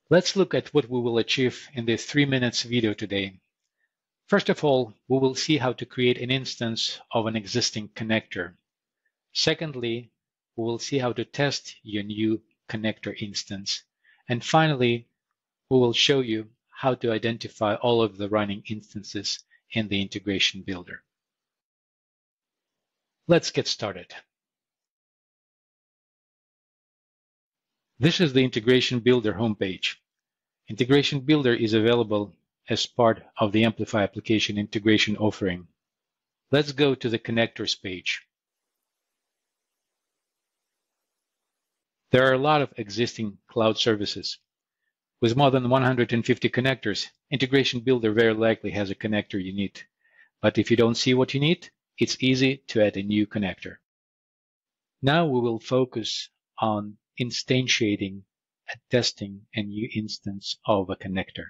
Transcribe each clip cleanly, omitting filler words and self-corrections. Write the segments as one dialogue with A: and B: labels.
A: Let's look at what we will achieve in this 3 minutes video today. First of all, we will see how to create an instance of an existing connector. Secondly, we will see how to test your new connector instance. And finally, we will show you how to identify all of the running instances in the integration builder. Let's get started. This is the Integration Builder homepage. Integration Builder is available as part of the AMPLIFY application integration offering. Let's go to the connectors page. There are a lot of existing cloud services. With more than 150 connectors, Integration Builder very likely has a connector you need. But if you don't see what you need, it's easy to add a new connector. Now we will focus on instantiating and testing a new instance of a connector.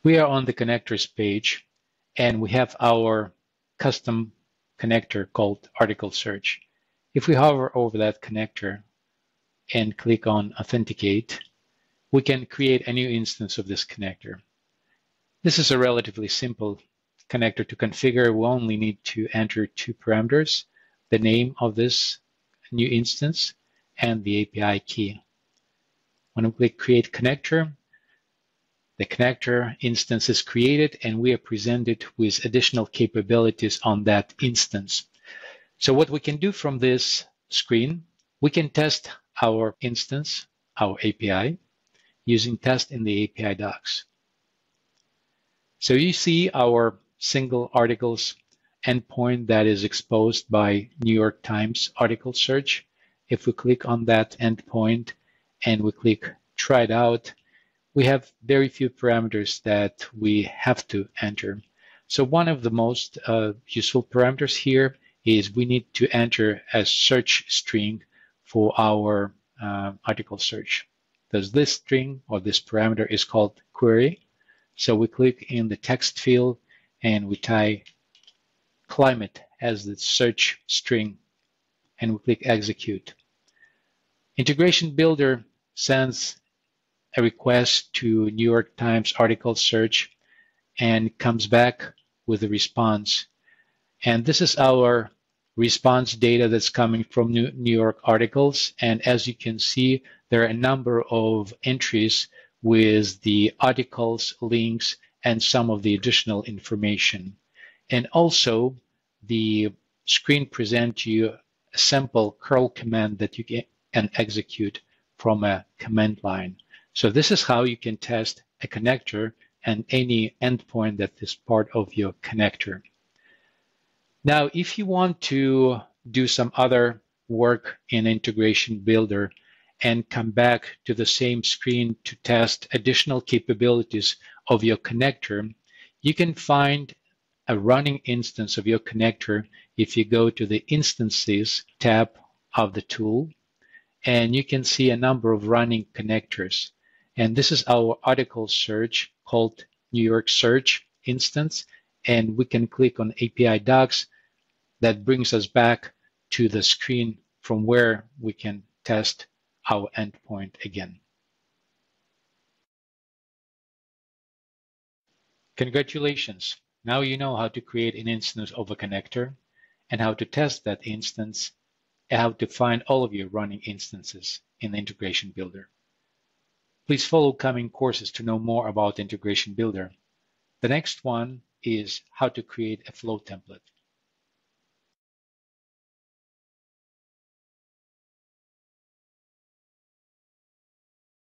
A: We are on the connectors page, and we have our custom connector called article search. If we hover over that connector and click on Authenticate, we can create a new instance of this connector. This is a relatively simple connector to configure. We only need to enter two parameters, the name of this new instance and the API key. When we click Create Connector, the connector instance is created and we are presented with additional capabilities on that instance. So what we can do from this screen, we can test our instance, our API, using test in the API docs. So you see our single articles endpoint that is exposed by New York Times article search. If we click on that endpoint and we click Try it out, we have very few parameters that we have to enter. So one of the most useful parameters here is we need to enter a search string for our article search. Thus this string or this parameter is called query. So we click in the text field and we type climate as the search string and we click execute. Integration Builder sends a request to New York Times article search and comes back with a response. And this is our response data that's coming from New York articles. And as you can see, there are a number of entries with the articles, links, and some of the additional information. And also, the screen presents you a simple curl command that you can execute from a command line. So this is how you can test a connector and any endpoint that is part of your connector. Now, if you want to do some other work in Integration Builder and come back to the same screen to test additional capabilities of your connector, you can find a running instance of your connector if you go to the Instances tab of the tool, and you can see a number of running connectors. And this is our article search called New York Search instance, and we can click on API docs. That brings us back to the screen from where we can test our endpoint again. Congratulations! Now you know how to create an instance of a connector and how to test that instance and how to find all of your running instances in the Integration Builder. Please follow coming courses to know more about Integration Builder. The next one is how to create a flow template.